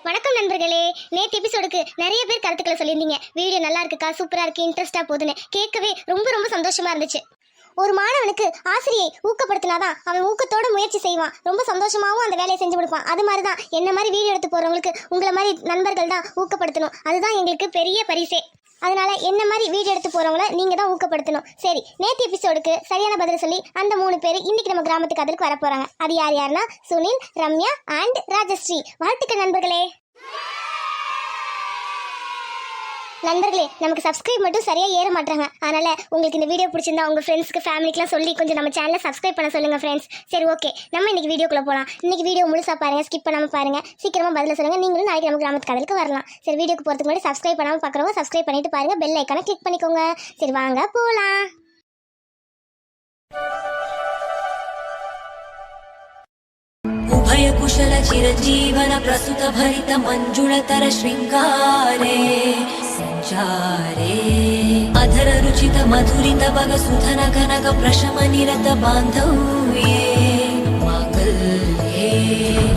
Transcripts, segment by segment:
வணக்கம் நண்பர்களே. நேற்று எபிசோடுக்கு நிறைய பேர் கருத்துக்களை சொல்லியிருந்தீங்க. வீடியோ நல்லா இருக்குக்கா, சூப்பரா இருக்கு, இன்ட்ரெஸ்டா போகுதுன்னு கேட்கவே ரொம்ப ரொம்ப சந்தோஷமா இருந்துச்சு. ஒரு மாணவனுக்கு ஆசிரியை ஊக்கப்படுத்தினாதான் அவன் ஊக்கத்தோட முயற்சி செய்வான், ரொம்ப சந்தோஷமாவும் அந்த வேலையை செஞ்சு கொடுப்பான். அது மாதிரி தான் என்ன மாதிரி வீடியோ எடுத்து போறவங்களுக்கு உங்களை மாதிரி நண்பர்கள் தான் ஊக்கப்படுத்தணும். அதுதான் எங்களுக்கு பெரிய பரிசே. அதனால என்ன மாதிரி வீடியோ எடுத்து போறவங்கள நீங்க தான் ஊக்கப்படுத்தணும். சரி, நேற்று எபிசோடுக்கு சரியான பதில் சொல்லி அந்த 3 பேர் இன்னைக்கு நம்ம கிராமத்துக்கு அதற்கு வர போறாங்க. அது யார் யாருன்னா சுனில், ரம்யா அண்ட் ராஜஸ்ரீ. வாழ்த்துக்கள் நண்பர்களே. நண்பர்களே, நமக்கு சப்ஸ்கிரைப் மட்டும் சரியா ஏற மாட்டாங்க. அதனால உங்களுக்கு இந்த வீடியோ பிடிச்சிருந்தா உங்க ஃப்ரெண்ட்ஸ்க்கு ஃபேமிலிக்குலாம் சொல்லி கொஞ்சம் நம்ம சேனலை சப்ஸ்கிரைப் பண்ண சொல்லுங்க ஃப்ரெண்ட்ஸ். சரி, ஓகே, நம்ம இன்னைக்கு வீடியோக்குள்ள போகலாம். இன்னைக்கு வீடியோ முழுசா பாருங்க, ஸ்கிப் பண்ணாம பாருங்க, சீக்கிரமா பதில சொல்லுங்க. நீங்களும் நாளைக்கு நம்ம கிராமத்து கதலுக்கு வரலாம். சரி, வீடியோக்கு போறதுக்கு முன்னாடி சப்ஸ்கிரைப் பண்ணாம பார்க்குறவங்க சப்ஸ்கிரைப் பண்ணிட்டு பாருங்க, பெல் ஐக்கானை கிளிக் பண்ணிக்கோங்க. சரி, வாங்க போகலாம். उभय कुशल चिरजीवन प्रसुत भरित मंजुळतर श्रृंगारे संचारे अधर रुचित मधुरित बग सुधन कनक प्रशम निरत बांधव्ये मांगल्ये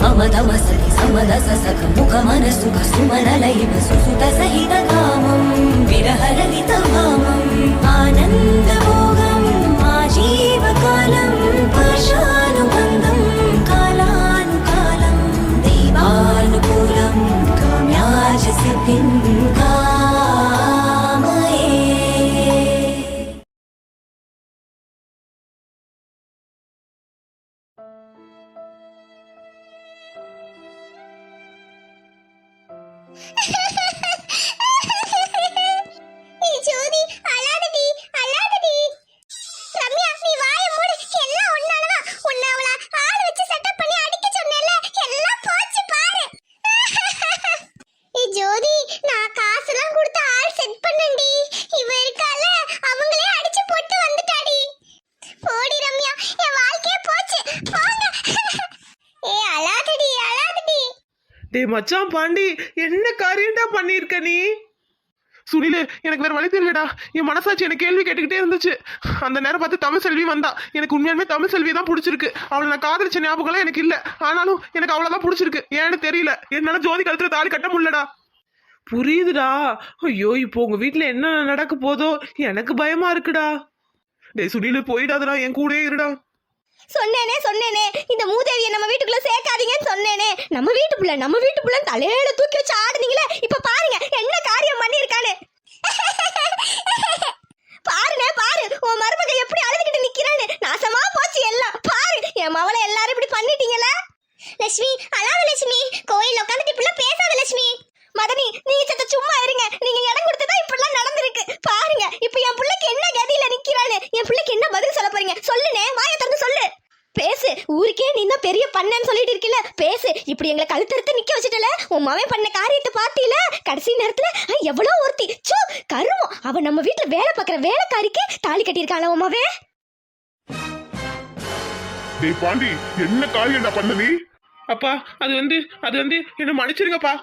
मम तम सति समदस सख मुख मन सुख सुमन लैव सुसुत सहित कामं विरह ललित भामं आनंद भोगं आजीव कालं पाशानुबन्धं अनुकूलं काम्याज सिद्धिं कामये. ஜோதி, அழாதடி அழாதடி. ரம்யா, நீ வாயை மூடு. எல்லாம் ஒன்னாலதான். உன்னை அவள ஆள் வச்சு செட்டப் பண்ணி அடிக்க சொன்னேல்ல, எல்லாம் போச்சு பாரு. ஜோதி, நான் காசெல்லாம் கொடுத்து ஆள் செட் பண்ணேன்டி. இவ இருக்கால, அவங்களே அடிச்சு போட்டு வந்துட்டாடி. போடி ரம்யா, என் வாழ்க்கையே போச்சு. போங்க. அழாதடி அழாதடி. டேய் மச்சான் பாண்டி, என்ன காரியம்டா பண்ணியிருக்க நீ? சுனிலே, எனக்கு வேற வழி தெரியலடா. என் மனசாட்சி எனக்கு கேள்வி கேட்டுக்கிட்டே இருந்துச்சு. அந்த நேரம் பார்த்து தமிழ் செல்வி வந்தா. எனக்கு உண்மையாலுமே தமிழ் செல்வி தான் பிடிச்சிருக்கு. அவளை நான் காதலிச்ச ஞாபகம்லாம் எனக்கு இல்ல. ஆனாலும் எனக்கு அவ்வளவுதான் பிடிச்சிருக்கு. ஏன்னு தெரியல, என்னால ஜோதி கழுத்துல தாலி கட்ட முடியலடா. புரியுதுடா. ஐயோ, இப்போ உங்க வீட்டுல என்ன நடக்க போதோ எனக்கு பயமா இருக்குடா. டேய் சுனிலே, போயிடாதடா, என் கூடயே இருடா. சொன்னேனே இந்த மூதேவியை நம்ம வீட்டுக்குள்ள சேர்க்காதீங்கன்னு சொன்னேனே. நம்ம வீட்டு புள்ள தலையில தூக்கி வச்சு ஆடுனீங்களே. இப்ப பாருங்க என்ன காரியம் பண்ணிருக்கானு. பாரு உன் மருமக எப்படி அழுதுகிட்டு நிக்கிறான்னு. நாசமா போச்சு எல்லாம். பாரு, என் மவளை எல்லாரும் இப்படி பண்ணிட்டீங்களா? லட்சுமி, அழாத லட்சுமி. கோயில் உட்காந்துட்டு இப்படிலாம் பேசாத லட்சுமி. மதனி, நீங்க சத்த சும்மா இருங்க. நீங்க இடம் கொடுத்ததான் இப்படிலாம் நடந்திருக்கு. பாருங்க இப்ப என் பிள்ளைக்கு என்ன கதியில நிக்கிறான்னு. என் பிள்ளைக்கு என்ன பதில் சொல்ல போறீங்க? சொல்லுனே, வாயை திறந்து சொல்லு. பேசு. ஊருக்கே நீ தான் பெரிய பண்ணன்னு சொல்லிட்டு இருக்கல. பேசு. இப்படி எங்களை கழுத்தறுத்து நிக்க வச்சுட்டல. உன் மவன் பண்ண காரியத்தை பாத்தீல. கடைசி நேரத்துல எவ்வளவு ஒருத்தி கருமம். அவ நம்ம வீட்டுல வேலை பாக்குற வேலைக்காரிக்கு தாலி கட்டியிருக்காள உன் மவன். டேய் பாண்டி, என்ன காரியம்டா பண்ண நீ? அப்பா, அது வந்து என்ன மன்னிச்சிருங்கப்பா.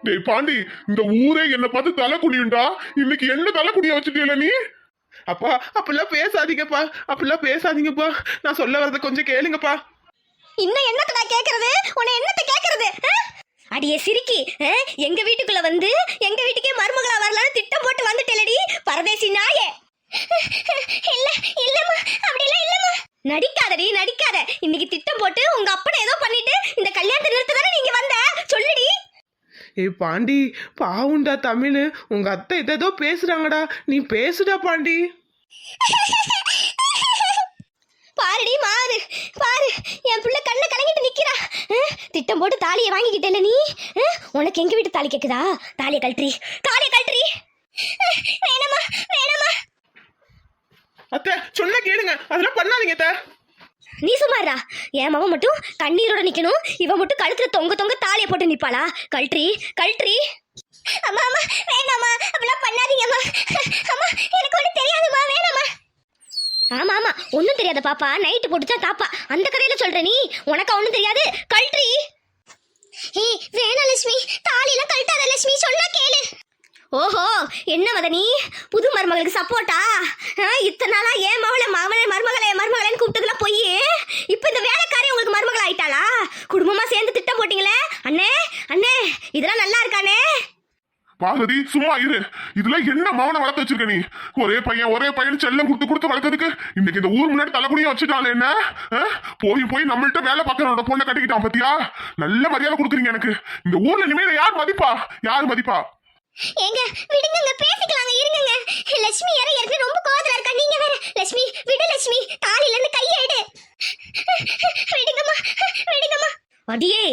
டேய் பாண்டி, இந்த ஊரே என்ன பார்த்து தலை குனியுண்டா. இன்னைக்கு என்ன தலை குனிய வச்சுட்டியல நீ? அப்பா, அப்படிலாம் பேசாதீங்கப்பா, அப்படிலாம் பேசாதீங்கப்பா. நான் சொல்ல வரத கொஞ்சம் கேளுங்கப்பா. இன்னும் என்னத்தடா கேக்குறது? உன்னை என்னத்த கேக்குறது? அடியே சிரிக்கி, எங்க வீட்டுக்குள்ள வந்து எங்க வீட்டுக்கே மருமகளா வரலான்னு திட்டம் போட்டு வந்துட்டேலடி பரதேசி நாயே. இல்லம்மா, அப்படிலாம் இல்லம்மா. நடிக்காதடி நடிக்காத. இன்னைக்கு திட்டம் போட்டு உங்க அப்பனை ஏதோ பண்ணிட்டு இந்த கல்யாணத்தை நிறுத்த தானே நீங்க வந்த. சொல்லுடி. ஏய் பாண்டி, பாவுண்டா தமிழ். உங்க அத்தை ஏதோ பேசுறாங்கடா, நீ பேசுடா பாண்டி. பாருடி மாறு, பாரு என் பிள்ளை கண்ணை கலங்கிட்டு நிக்கிறா. திட்டம் போட்டு தாலியை வாங்கிக்கிட்டல நீ. உனக்கு எங்க வீட்டு தாலி கேக்குதா? தாலியை கழற்றி. வேணாமா. அத்தை சொன்ன கேளுங்க, அதெல்லாம் பண்ணாதீங்க அத்தை. நீ சும்மாறா. என் மவன் மட்டும் கண்ணீரோட நிக்கணும், இவ மட்டும் கழுத்துல தொங்க தாலியை போட்டு நிப்பாளா? கழற்றி. அம்மா வேணாமா, அப்படிலாம் பண்ணாதீங்கம்மா. அம்மா, எனக்கு ஒண்ணு தெரியாதுமா, வேணாமா. ஆமா, ஒண்ணும் தெரியாத பாப்பா நைட்டு போட்டுச்சா தாப்பா. அந்த கதையில சொல்ற நீ. உனக்கு ஒண்ணும் தெரியாது. கழற்றி. வேணா லட்சுமி, தாலியெல்லாம் கழட்டாத லட்சுமி, சொன்னா கேளு. ஓஹோ, என்ன மதனி, புது மருமகளுக்கு சப்போர்ட்டா? இத்தனை நாளா ஏன் மருமகளேன்னு கூப்பிட்டதுலாம் போய் இப்ப இந்த வேலைக்காரி உங்களுக்கு மருமகள் ஆயிட்டாளா? குடும்பமா சேர்ந்து திட்டம் போட்டீங்களே அண்ணே. இதெல்லாம் பார்வதி சும்மா இரு. இதுல என்ன மவனை வளர்த்து வச்சிருக்க நீ? ஒரே பையன் செல்லம் கொடுத்து வளர்த்ததுக்கு இன்னைக்கு இந்த ஊர் முன்னாடி தலைக்குடியும் வச்சுட்டான் என்ன? போய் நம்மள்ட்ட வேலை பார்க்கறோட பொண்ணை கட்டிக்கிட்டான் பத்தியா? நல்ல மரியாதை கொடுக்குறீங்க எனக்கு. இந்த ஊர்ல இனிமேல் யார் மதிப்பா? ஏங்க விடுங்க, பேசிக்கலாங்க, இருங்க. லட்சுமி ஏற்கனவே ரொம்ப கோவத்துல இருக்கா. நீங்க வேற. லட்சுமி விடு, லட்சுமி தாலில இருந்து கையை எடு. விடுங்கம்மா. அடியே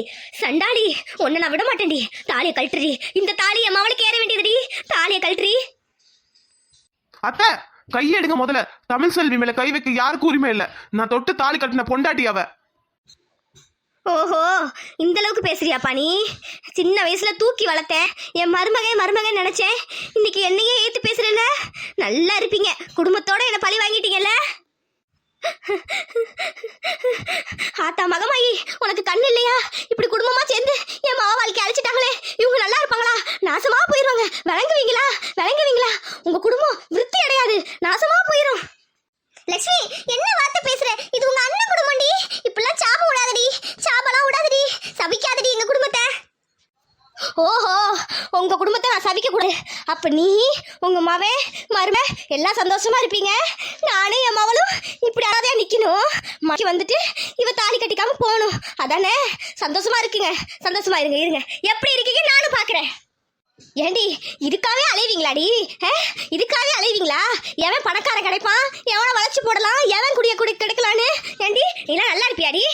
சண்டாளி, உன்னை நான் விட மாட்டேன்டி. தாலியை கழட்டுறி. இந்த தாலி என் மவளுக்கு ஏற வேண்டியதுடி. தாலியை கழட்டுறி. அத்தை கையெடுங்க முதல்ல. தமிழ் செல்வி மேல கை வைக்க யாருக்கும் உரிமை இல்ல. நான் தொட்டு தாலி கட்டின பொண்டாட்டி அவ. ஓஹோ, இந்த அளவுக்கு பேசுறியாப்பா நீ? சின்ன வயசுல தூக்கி வளர்த்தேன் என் மருமகன் நினைச்சேன். இன்னைக்கு என்னையே ஏத்து பேசுறல. நல்லா இருப்பீங்க. குடும்பத்தோட என்ன பழி வாங்கிட்டீங்கல்ல. ஆத்தா மகமாயி, உனக்கு கண்ணு இல்லையா? இப்படி குடும்பமா சேர்ந்து என் மாவ வாழ்க்கை அழிச்சிட்டாங்களே. இவங்க நல்லா இருப்பாங்களா? நாசமா போயிருவாங்க. விளங்குவீங்களா? உங்க குடும்பம் விருத்தி அடையாது, நாசமா போயிரும். லட்சுமி என்ன வார்த்தை பேசுற? இது உங்க அண்ணன் குடும்பம்டி. இப்பெல்லாம் சாபம் விடாதடி, சபிக்காதடி எங்க குடும்பத்தை. ஓஹோ, உங்க குடும்பத்தை நான் சபிக்க கூடாது. அப்ப நீ உங்க மரும எல்லாம் சந்தோஷமா இருப்பீங்க. நானும் என் மவளும் இப்படி அறதையா நிக்கணும். மகி வந்துட்டு இவ தாலி கட்டிக்காம போகணும். அதானே? சந்தோஷமா இருக்குங்க. சந்தோஷமா இருங்க. எப்படி இருக்கீங்க நானும் பாக்குறேன். ஏண்டி இதுக்காகவே அலைவீங்களாடி? இதுக்காகவே அலைவீங்களா? எவன் பணக்காரன் கிடைப்பான், எவனை வளைச்சு போடலாம், எவன் குடிய கிடைக்கலான்னு. ஏண்டி இதெல்லாம் நல்லா இருப்பியாடி?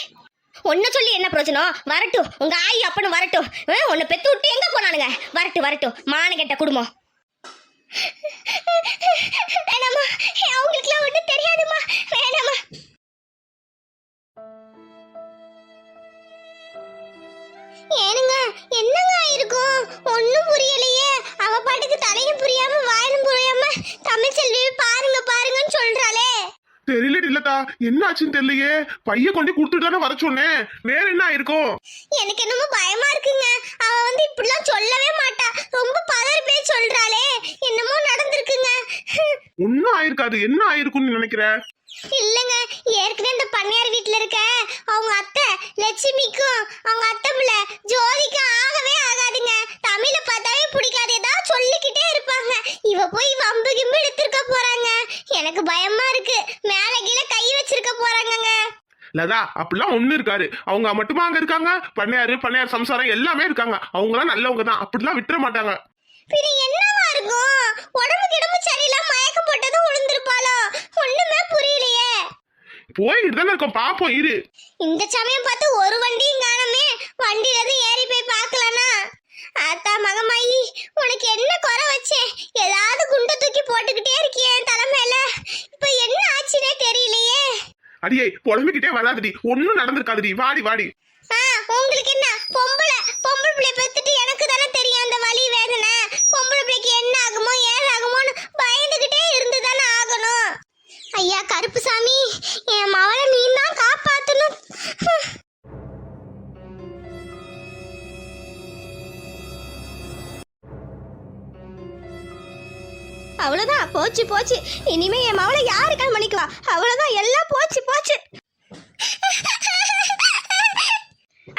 ஒன்ன சொல்லி என்ன பிரயோஜனம்? வரட்டும் உங்க ஆயி அப்பனு வரட்டும். உன்னை பெத்து விட்டு எங்க போனானுங்க? வரட்டும் மான கெட்ட குடும்பம். வேணாமா, அவங்களுக்குலாம் ஒன்றும் தெரியாதுமா. வேணாமா. ஏனுங்க என்னங்க ஆயிருக்கும்? ஒன்னும் புரியலையே. அவ பாட்டுக்கு தலையும் புரியாம வாயிலும் புரியாம தமிழ் செல்வி பாருங்கன்னு சொல்றாளே. தெரியலதா, என்ன ஆச்சுன்னு தெரியலையே. பைய கொண்டு கொடுத்துட்டு தானே வர சொன்னேன். வேற என்ன ஆயிருக்கும்? எனக்கு என்னமோ பயமா இருக்குங்க. அவ இப்படிலாம் சொல்லவே மாட்டா. ரொம்ப பதறி போய் சொல்றாளே. என்னமோ நடந்திருக்குங்க. ஒன்னும் ஆயிருக்காது. என்ன ஆயிருக்கும்னு நினைக்கிற? இல்லங்க, ஏற்கனவே இந்த பண்ணையார் வீட்டுல இருக்க அவங்க அத்தை லட்சுமிக்கும் அவங்க அத்தை பிள்ளை ஜோதிக்கும் ஆகவே ஆகாதுங்க. தமிழ பார்த்தாவே பிடிக்காது. ஏதாவது சொல்லிக்கிட்டே இருப்பாங்க. இவ போய் வம்பு கிம்பு எடுத்திருக்க போறாங்க. எனக்கு பயமா இருக்கு. மேல கீழே கை வச்சிருக்க போறாங்கங்க. லதா, அப்படிலாம் ஒண்ணு இருக்காரு. அவங்க மட்டுமா அங்க இருக்காங்க? பண்ணையார் சம்சாரம் எல்லாமே இருக்காங்க. அவங்களாம் நல்லவங்க தான். அப்படிலாம் விட்டுற மாட்டாங்க. பின்ன என்னவா இருக்கும்? உடம்பு கிடம்பு சரியில்லாம மயக்கம் போட்டதும் விழுந்திருப்பாளோ? ஒண்ணுமே புரியலையே. போயிட்டு தானே இருக்கோம், பாப்போம் இரு. இந்த சமயம் பார்த்து ஒரு வண்டியும் காணமே. வண்டியில இருந்து ஏறி போய் பார்க்கலானா? ஆத்தா மகமாயி, உனக்கு என்ன குறை வச்சே? ஏதாவது குண்டை தூக்கி போட்டுக்கிட்டே இருக்கியே என் தலைமையில. இப்ப என்ன ஆச்சுன்னே தெரியலையே. அடியே புலம்பிக்கிட்டே வராதடி. ஒன்னும் நடந்திருக்காதடி. வாடி. உங்களுக்கு என்ன? பொம்பளை பிள்ளை பெத்துட்டு எனக்கு தானே தெரியும் அந்த வலி வேதனை. பொம்பளை பிள்ளைக்கு என்ன ஆகுமோ ஏதாகுமோன்னு பயந்துகிட்டே இருந்து தானே ஆகணும். ஐயா கருப்புசாமி, என் மவளை நீ தான் காப்பாத்தணும். அவ்வளவுதான், போச்சு. இனிமே என் மவளை யாரு கண் பண்ணிக்குவா? அவ்வளவுதான், எல்லாம் போச்சு.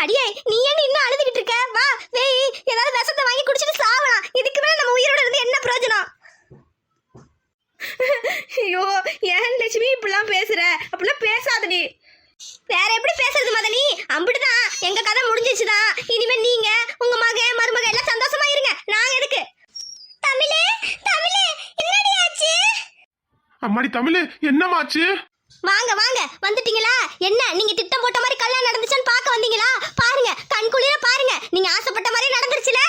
அடியே நீ ஏன் இன்னும் அழுதுகிட்டு இருக்க? வா வேய், ஏதாவது விஷத்தை வாங்கி குடிச்சிட்டு சாவலாம். இதுக்கு மேல நம்ம உயிரோட இருந்து என்ன பிரயோஜனம்? ஐயோ, ஏன் லட்சுமி இப்படிலாம் பேசுற? அப்படிலாம் பேசாதடி. வேற எப்படி பேசுறது மதனி? அம்பிட்டுதான் எங்க கதை முடிஞ்சிச்சுதான். இனிமே நீங்க உங்க மருமக எல்லாம் சந்தோஷமா இருங்க. நாங்க எதுக்கு? தமிழே என்னடி ஆச்சு? அம்மாடி தமிழ், என்னமாச்சு? வாங்க வந்துட்டீங்களா? என்ன நீங்க திட்டம் போட்ட மாதிரி கல்யாணம் நடந்துச்சான்னு பார்க்க வந்தீங்களா? பாருங்க, கண் குளிர பாருங்க. நீங்க ஆசைப்பட்ட மாதிரி நடந்துருச்சுல.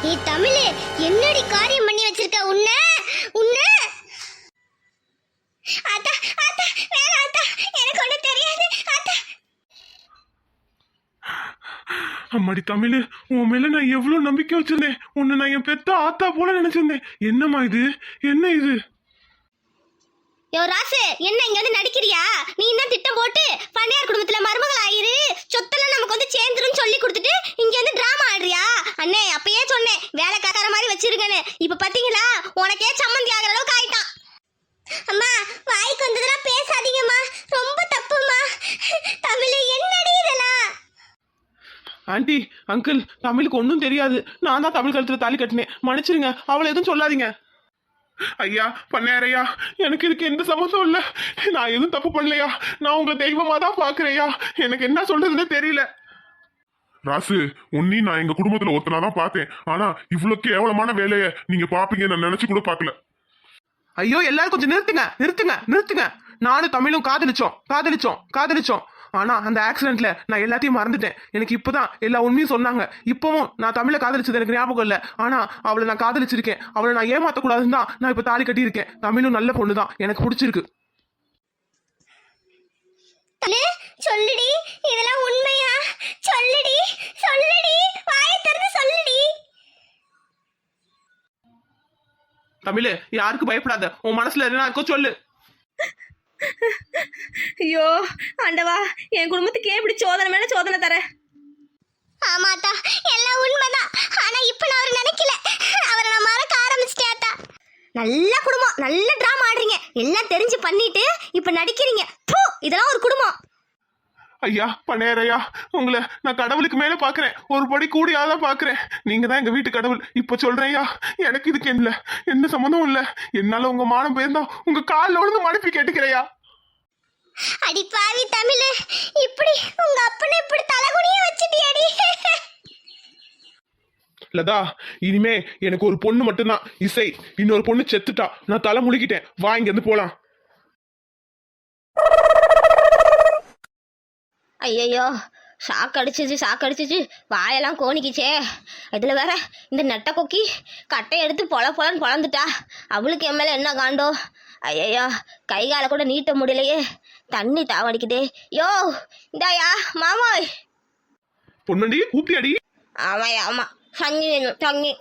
ஏ தமிழ், என்னடி காரியம் பண்ணி வச்சிருக்க? உன்ன ஆத்தா வேணாம் ஆத்தா, எனக்கு ஒண்ணு தெரியாது ஆத்தா. அம்மாடி தமிழ், உன் மேல நான் எவ்வளவு நம்பிக்கை வச்சிருந்தேன். உன்னை நான் என் பெத்த ஆத்தா போல நினைச்சிருந்தேன். என்னம்மா இது? என்ன இது? யோ ராசு, என்ன இங்க வந்து நடிக்கிறியா? நீ தான் திட்டம் போட்டு பண்ணையார் குடும்பத்துல மருமகள் ஆயிரு, சொத்தெல்லாம் நமக்கு வந்து சேர்ந்துரும் சொல்லி கொடுத்துட்டு இங்க வந்து டிராமா ஆடுறியா? அண்ணே அப்பயே சொன்னேன் வேலைக்கார மாதிரி வச்சிருக்கேன்னு. இப்ப பாத்தீங்களா, உனக்கே சம்மந்தி ஆகிற அளவுக்கு ஆயிட்டான். அம்மா வாய்க்கு வந்ததெல்லாம் பேசாதீங்கம்மா, ரொம்ப தப்புமா. தமிழ் என்னடி இதெல்லாம்? ஆண்டி அங்கிள் தமிழுக்கு ஒன்றும் தெரியாது. நான் தான் தமிழ் கழுத்துல தாலி கட்டினேன், மன்னிச்சிருங்க. அவளை எதுவும் சொல்லாதீங்க. ஐயா பண்ணையாரையா, எனக்கு இதுக்கு எந்த சம்மந்தம் இல்லை. நான் எதுவும் தப்பு பண்ணலையா. நான் உங்களை தெய்வமா தான் பாக்குறேயா. எனக்கு என்ன சொல்றதுன்னு தெரியல. ராசு, உன்னி நான் எங்க குடும்பத்துல ஒருத்தனாதான் பார்த்தேன். ஆனா இவ்வளவு கேவலமான வேலையை நீங்க பாப்பீங்க நான் நினைச்சு கூட பார்க்கல. ஐயோ எல்லாரும் கொஞ்சம் நிறுத்துங்க நிறுத்துங்க நிறுத்துங்க. நானும் தமிழும் காதலிச்சோம். ஆனா அந்த ஆக்சிடென்ட்ல நான் எல்லாத்தையும் மறந்துட்டேன். எனக்கு இப்பதான் எல்லா உண்மையும் சொன்னாங்க. இப்பவும் நான் தமிழை காதலிச்சது எனக்கு ஞாபகம் இல்லை. ஆனா அவளை நான் காதலிச்சிருக்கேன். அவளை நான் ஏமாத்தக்கூடாதுன்னு தான் நான் இப்ப தாலி கட்டியிருக்கேன். தமிழும் நல்ல பொண்ணு தான், எனக்கு பிடிச்சிருக்கு. சொல்லுடி, இதெல்லாம் உண்மையா? சொல்லுடி, வாயை திறந்து சொல்லுடி. தமிழ், யாருக்கு பயப்படாத. உன் மனசுல என்ன இருக்கோ சொல்லு. ஐயோ ஆண்டவா, என் குடும்பத்துக்கு ஏன் இப்படி சோதனை மேல சோதனை தர? ஆமாட்டா, எல்லாம் உண்மைதான். ஆனா இப்ப நான் அவரை நினைக்கல. அவரை நான் மறக்க ஆரம்பிச்சிட்டேன். நல்ல குடும்பம், நல்ல டிராமா ஆடுறீங்க. எல்லாம் தெரிஞ்சு பண்ணிட்டு இப்ப நடிக்கிறீங்க. இதெல்லாம் ஒரு குடும்பம்? ஐயா பண்ணையாரையா, உங்களை நான் கடவுளுக்கு மேல பாக்குறேன். ஒரு படி கூடியாதான் பாக்குறேன். நீங்க தான் எங்க வீட்டு கடவுள். இப்ப சொல்றேன்யா, எனக்கு இதுக்கு இல்ல எந்த சம்மந்தமும் இல்ல. என்னால உங்க மானம் போயிருந்தா உங்க காலில் விழுந்து மன்னிப்பு கேட்டுக்கிறையா. அடி பாவி தமிழ், இப்படி உங்க அப்பனை இப்படி தலைகுனிய வச்சிட்டியடி. லதா, இனிமே எனக்கு ஒரு பொண்ணு மட்டும்தான் இசை. இன்னொரு பொண்ணு செத்துட்டா. நான் தலை முழுகிட்டேன். வா இங்க இருந்து போலாம். ஐயோ, சாக்கடிச்சிச்சு, வாயெல்லாம் கோணிக்கிச்சே. இதுல வேற இந்த நெட்டை கொக்கி கட்டை எடுத்து பொலன்னு பொழந்துட்டா. அவளுக்கு என் மேல என்ன காண்டோ. ஐயோ, கை காலை கூட நீட்ட முடியலையே. தண்ணி தாவடிக்குதே. யோ இந்தாயா மாமாய். பொண்ணுண்டி கூப்பிட்டியாடி? ஆமா, தண்ணி வேணும், தண்ணி.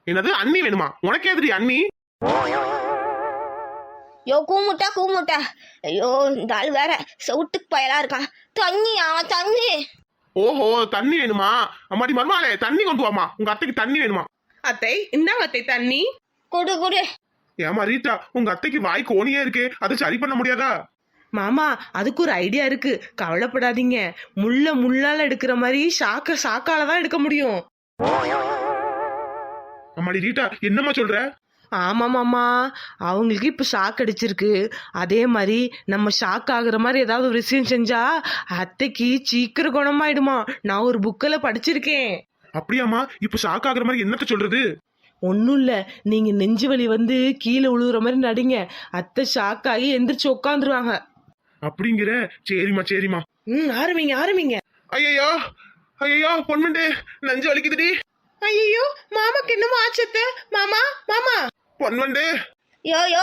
என்னது அண்ணி வேணுமா? உனக்கு எதிரி அண்ணி? யோ கூமுட்டா. ஐயோ, இந்த ஆள் வேற செவுட்டுக்கு பயலா இருக்கான். தண்ணி. ஓஹோ, தண்ணி வேணுமா? அம்மாடி மருமாளே, தண்ணி கொண்டு வாமா. உங்க அத்தைக்கு தண்ணி வேணுமா? அத்தை, இந்தாங்க அத்தை தண்ணி. குடு. ஏமா ரீட்டா, உங்க அத்தைக்கு வாய் கோணியே இருக்கு, அதை சரி பண்ண முடியாதா? மாமா, அதுக்கு ஒரு ஐடியா இருக்கு, கவலைப்படாதீங்க. முள்ளால எடுக்கிற மாதிரி சாக்கால தான் எடுக்க முடியும். அம்மாடி ரீட்டா, என்னம்மா சொல்ற? ஆமா மாமா, அவங்களுக்கு இப்ப ஷாக் அடிச்சிருக்கு. அதே மாதிரி நம்ம ஷாக் ஆகுற மாதிரி ஏதாவது ஒரு விஷயம் செஞ்சா அத்தைக்கு சீக்கிரம் குணமாயிடுமா. நான் ஒரு புக்கில் படிச்சிருக்கேன். அப்படியாமா? இப்ப ஷாக் ஆகுற மாதிரி என்னத்த சொல்றது? ஒன்றும் இல்லை, நீங்கள் நெஞ்சு வலி வந்து கீழே விழுகுற மாதிரி நடிங்க. அத்தை ஷாக் ஆகி எந்திரிச்சு உட்காந்துருவாங்க. அப்படிங்கிற? சரிம்மா. ஆரம்பிங்க. ஐயோ பொண்ணுண்டு, நெஞ்சு வலிக்குதுடி. ஐயோ, மாமாக்கு என்னமோ ஆச்சத்த. மாமா பொண்ணுண்டு. யோ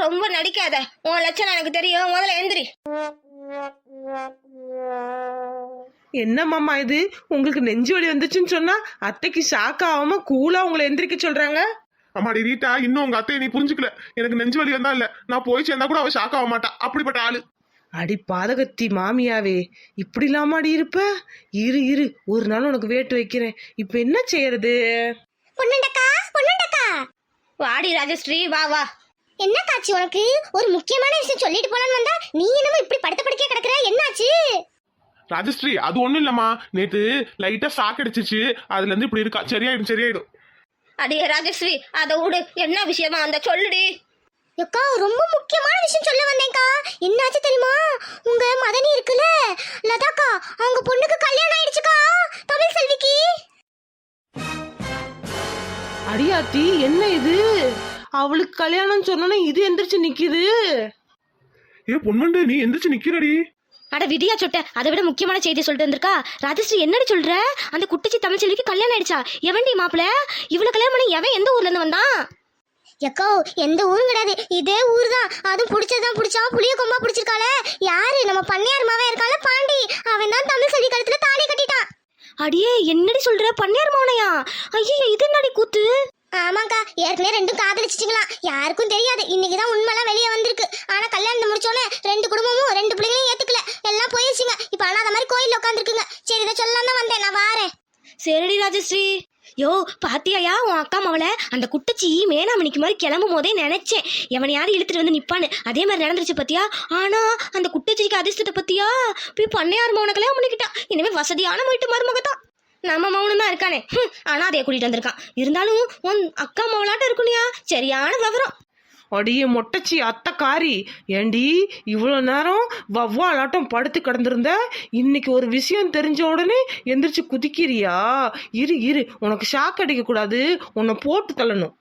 ரொம்ப நடிக்காத. உன் லட்சணம் எனக்கு தெரியும். முதல்ல எந்திரி. என்ன மாமா இது, உங்களுக்கு நெஞ்சு வலி வந்துச்சுன்னு சொன்னா அத்தைக்கு ஷாக் ஆகாம கூலா உங்களை எந்திரிக்க சொல்றாங்க. அம்மாடி ரீட்டா, இன்னும் உங்க அத்தையை நீ புரிஞ்சுக்கல. எனக்கு நெஞ்சு வலி வந்தா இல்ல, நான் போய் சேர்ந்தா கூட அவ ஷாக் ஆக மாட்டா. அப்படிப்பட்ட ஆளு. அடி பாதகத்தி மாமியாவே, இப்படி இல்லாமடி இருப்ப? இரு ஒரு நாள் உனக்கு வேட்டு வைக்கிறேன். இப்ப என்ன செய்யறது? பொண்ணுண்டக்கா. வாடி ராஜஸ்ரீ, வா. என்ன காட்சி உனக்கு? ஒரு முக்கியமான விஷயம் சொல்லிட்டு போலான்னு வந்தா நீ என்னமோ இப்படி படுத்த படுக்கையா கிடக்குற. என்னாச்சு? ராஜஸ்ரீ, அது ஒண்ணும் இல்லம்மா. நேத்து லைட்டா ஷாக் அடிச்சிச்சு, அதுல இருந்து இப்படி இருக்கா. சரியாயிடும். அடியே ராஜஸ்ரீ, அதை விடு. என்ன விஷயமா அந்த சொல்லுடி. அக்கா, ரொம்ப முக்கியமான விஷயம் சொல்ல வந்தேன்க்கா. என்னாச்சு தெரியுமா? உங்க மதனி இருக்குல்ல, லதாக்கா, அவங்க பொண்ணுக்கு கல்யாணம் ஆயிடுச்சுக்கா, தமிழ் செல்விக்கு. அடியாத்தி, என்ன இது? அவளுக்கு கல்யாணம் சொன்னோன்னா இது எந்திரிச்சு நிக்குது. பொண்ணுண்டு, நீ எந்திரிச்சு நிக்கிறடி. அட விடியா சொட்ட, அதை விட முக்கியமான செய்தி சொல்லிட்டு வந்திருக்கா. ராஜஸ்ரீ, என்னடி சொல்ற? அந்த குட்டிச்சி தமிழ் செல்விக்கு கல்யாணம் ஆயிடுச்சா? எவன்டி மாப்பிள்ள? இவ்வளவு கல்யாணம் பண்ணி எவன் எந்த ஊர்ல இருந்து வந்தான்? எக்கோ, எந்த ஊரும் கிடையாது, இதே ஊர் தான். அதுவும் பிடிச்சதான் பிடிச்சான், புளிய கொம்பா பிடிச்சிருக்காள. யாரு? நம்ம பண்ணையார் மாவன் இருக்கால, பாண்டி. அவன் தான் தமிழ் செல்வி கழுத்துல தாலி கட்டிட்டான். அடியே, என்னடி சொல்ற? பண்ணையார் மாவனையா? ஐயோ, இது என்னடி கூத்து? ஆமாக்கா, ஏற்கனவே ரெண்டும் காதலிச்சிட்டீங்களாம். யாருக்கும் தெரியாது. இன்னைக்குதான் உண்மைலாம் வெளியே வந்திருக்கு. ஆனா கல்யாணம் முடிச்சோன்னே ரெண்டு குடும்பமும் ரெண்டு பிள்ளைங்களையும் ஏத்துக்கல. எல்லாம் போயிடுச்சுங்க. இப்ப ஆனா அந்த மாதிரி கோயில்ல உட்காந்துருக்குங்க. சரி, இதை சொல்லலாம் தான் வந்தேன். நான் வாரேன். சரிடி ராஜஸ்ரீ. யோ பாத்தியாயா, உன் அக்கா மவளை அந்த குட்டச்சி மேனாமணிக்கு மாதிரி கிளம்பும் போதே நினைச்சேன் எவனை யாரும் இழுத்துட்டு வந்து நிப்பான்னு. அதே மாதிரி நடந்துருச்சு பத்தியா. ஆனா அந்த குட்டச்சிக்கு அதிர்ஷ்டத்தை பத்தியா, போய் பண்ணையார் மவனை கல்யாணம் பண்ணிக்கிட்டான். இனிமே வசதியான வீட்டு மருமகத்தான். நம்ம மௌனம் தான் இருக்கானே, அனாதைய கூட்டிட்டு வந்திருக்கான். இருந்தாலும் உன் அக்கா மவளாட்டம் இருக்குனியா, சரியான விவரம். அடியே மொட்டச்சி அத்தைக்காரி, ஏண்டி இவ்வளோ நேரம் வவ்வாலாட்டம் படுத்து கிடந்திருந்த, இன்னைக்கு ஒரு விஷயம் தெரிஞ்ச உடனே எந்திரிச்சு குதிக்கிறியா? இரு இரு, உனக்கு ஷாக் அடிக்க கூடாது, உன்னை போட்டு தள்ளணும்.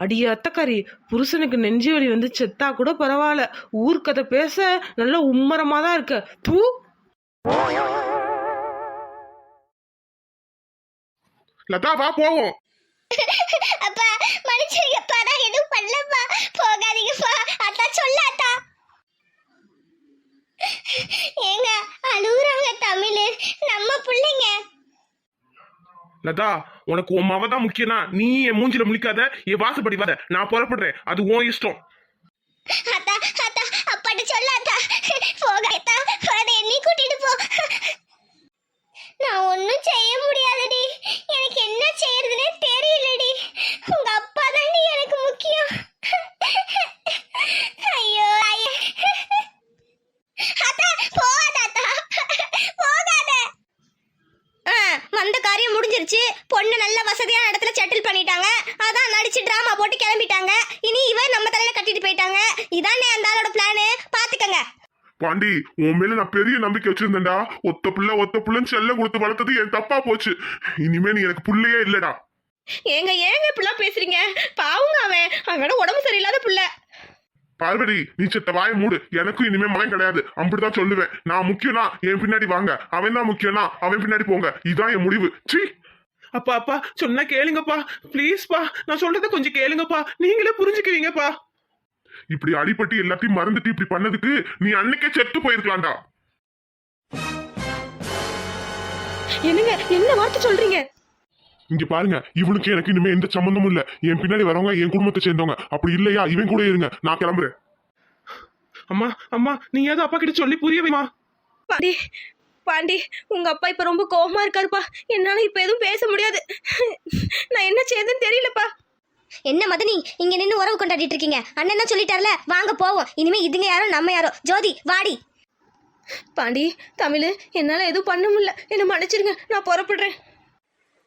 அடியே அத்தைக்காரி, புருஷனுக்கு நெஞ்சு வலி வந்து செத்தா கூட பரவாயில்ல, ஊர்க்கதை பேச நல்ல உம்மரமா தான் இருக்க. தூ. லதா வா போவோம். அப்பா மனுஷங்கப்பா, நான் எதுவும் பண்ணலப்பா, போகாதீங்கப்பா. அத்தா சொல்ல அத்தா. ஏங்க அழுகுறாங்க தமிழ், நம்ம பிள்ளைங்க. லதா உனக்கு உன் மாவ தான் முக்கியம்னா நீ என் மூஞ்சில முழிக்காத, என் வாசப்படி வர, நான் புறப்படுறேன், அது உன் இஷ்டம். அத்தா அத்தா, அப்பாட்ட சொல்ல அத்தா. போகாதா, போகாத, என்னை கூட்டிட்டு போ. நான் ஒன்னும் செய்ய முடியாதுடி, எனக்கு என்ன செய்யறதுன்னே தெரியலடி. உங்க அப்பா தாண்டி எனக்கு முக்கியம். ஐயோ ஐயோ. அத்தா போகாத, அத்தா போகாத. வந்த காரியம் முடிஞ்சிருச்சு. பொண்ணு நல்ல வசதியான இடத்துல செட்டில் பண்ணிட்டாங்க. அதான் நடிச்சு டிராமா போட்டு கிளம்பிட்டாங்க. இனி இவன் நம்ம தலையில கட்டிட்டு போயிட்டாங்க. இதானே அந்த ஆளோட பிளானு, பாத்துக்கங்க. பாண்டி, உன் மேல நான் பெரிய நம்பிக்கை வச்சிருந்தேன்டா. ஒத்த புள்ளன்னு செல்லம் கொடுத்து வளர்த்தது என் தப்பா போச்சு. இனிமே நீ எனக்கு புள்ளையே இல்லடா. ஏங்க இப்படிலாம் பேசுறீங்க? பாவுங்க, அவனோட உடம்பு சரியில்லாத புள்ள. பார்வதி, நீ செத்த வாய மூடு. எனக்கும் இனிமே மகன் கிடையாது, அப்படிதான் சொல்லுவேன். நான் முக்கியம்னா என் பின்னாடி வாங்க, அவன் தான் முக்கியம்னா அவன் பின்னாடி போங்க. இதான் என் முடிவு. சீ. அப்பா அப்பா சொன்னா கேளுங்கப்பா, ப்ளீஸ்ப்பா, நான் சொல்றத கொஞ்சம் கேளுங்கப்பா, நீங்களே புரிஞ்சுக்குவீங்கப்பா. இப்படி அடிபட்டு எல்லாத்தையும் மறந்துட்டு இப்படி பண்ணதுக்கு நீ அன்னைக்கே செத்து போயிருக்கலாம்டா. என்னங்க என்ன வார்த்தை சொல்றீங்க? இங்க பாருங்க, இவனுக்கு எனக்கு இனிமே எந்த சம்பந்தமும் இல்ல. என் பின்னாடி வரவங்க என் குடும்பத்தை சேர்ந்தவங்க. அப்படி இல்லையா இவன் கூட இருங்க, நான் கிளம்புறேன். அம்மா அம்மா, நீ ஏதோ அப்பா கிட்ட சொல்லி புரிய வைமா. பாண்டி பாண்டி, உங்க அப்பா இப்ப ரொம்ப கோவமா இருக்காருப்பா. என்னால இப்ப எதுவும் பேச முடியாது. நான் என்ன செய்யுதுன்னு தெரியலப்பா. என்ன மதனி இங்க நின்று உறவு கொண்டாடிட்டு இருக்கீங்க? அண்ணன் தான் சொல்லிட்டார்ல, வாங்க போவோம். இனிமே இதுங்க யாரோ நம்ம யாரோ. ஜோதி வாடி. பாண்டி தமிழ், என்னால எதுவும் பண்ண முடியல, என்ன மன்னிச்சிருங்க, நான் புறப்படுறேன்.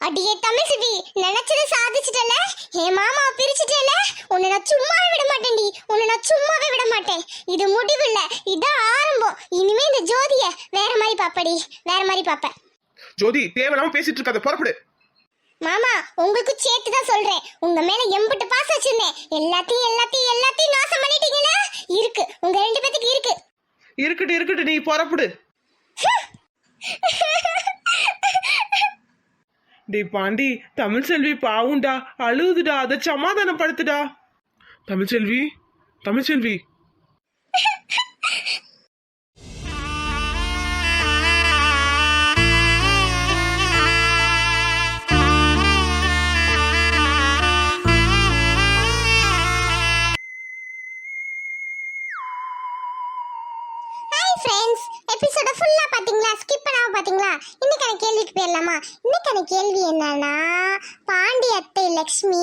அடியே தமிழ் சிவி, நினைச்சதை சாதிச்சிட்டல. என் மாமாவை பிரிச்சுட்டல. உன்னை நான் சும்மாவே விட மாட்டேன்டி, உன்னை நான் சும்மாவே விட மாட்டேன். இது முடிவு இல்ல, இதான் ஆரம்பம். இனிமே இந்த ஜோதிய வேற மாதிரி பாப்படி, வேற மாதிரி பாப்ப. ஜோதி தேவையில்லாம பேசிட்டு இருக்காத, புறப்படு. மாமா உங்களுக்கு சேர்த்து தான் சொல்றேன், உங்க மேல எம்பிட்டு பாசம் வச்சிருந்தேன். எல்லாத்தையும் நாசம் பண்ணிட்டீங்களா? இருக்கு உங்க ரெண்டு பேத்துக்கு இருக்கு. இருக்கட்டு நீ புறப்படு. டே பாண்டி, தமிழ் செல்வி பாவுண்டா, அழுகுதுடா, அதை சமாதானப்படுத்துடா. தமிழ் செல்வி ஃப்ரெண்ட்ஸ், எபிசோட ஃபுல்லா பாத்தீங்களா? ஸ்கிப் பண்ணாம பாத்தீங்களா? இன்னைக்கான கேள்விக்கு போயிடலாமா? இன்னைக்கான கேள்வி என்னன்னா, பாண்டி அத்தை லக்ஷ்மி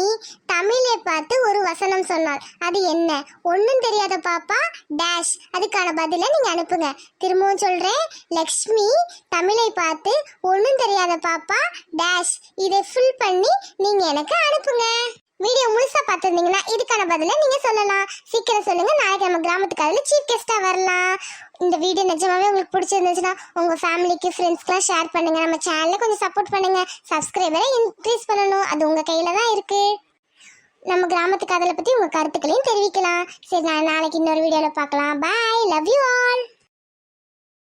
தமிழை பார்த்து ஒரு வசனம் சொன்னாள். அது என்ன? ஒன்னும் தெரியாத பாப்பா டேஷ். அதுக்கான பதிலை நீங்க அனுப்புங்க. திரும்பவும் சொல்றேன், லக்ஷ்மி தமிழை பார்த்து ஒன்னும் தெரியாத பாப்பா டேஷ். இதை ஃபில் பண்ணி நீங்க எனக்கு அனுப்புங்க. வீடியோ முழுசா பார்த்துருந்தீங்கன்னா இதுக்கான பதிலை நீங்க சொல்லலாம். சீக்கிரம் சொல்லுங்க, நாளைக்கு நம்ம கிராமத்துக்கு அதில் சீஃப் கெஸ்டா வரலாம். இந்த வீடியோ நிஜமாவே உங்களுக்கு பிடிச்சிருந்துச்சுன்னா உங்க ஃபேமிலிக்கு ஃப்ரெண்ட்ஸ்க்குலாம் ஷேர் பண்ணுங்க. நம்ம சேனலை கொஞ்சம் சப்போர்ட் பண்ணுங்க. சப்ஸ்கிரைபரை இன்க்ரீஸ் பண்ணணும், அது உங்க கையில தான் இருக்கு. நம்ம கிராமத்துக்கு அதில் பத்தி உங்க கருத்துக்களையும் தெரிவிக்கலாம். சரி, நான் நாளைக்கு இன்னொரு வீடியோல பார்க்கலாம். பாய், லவ் யூ ஆல்.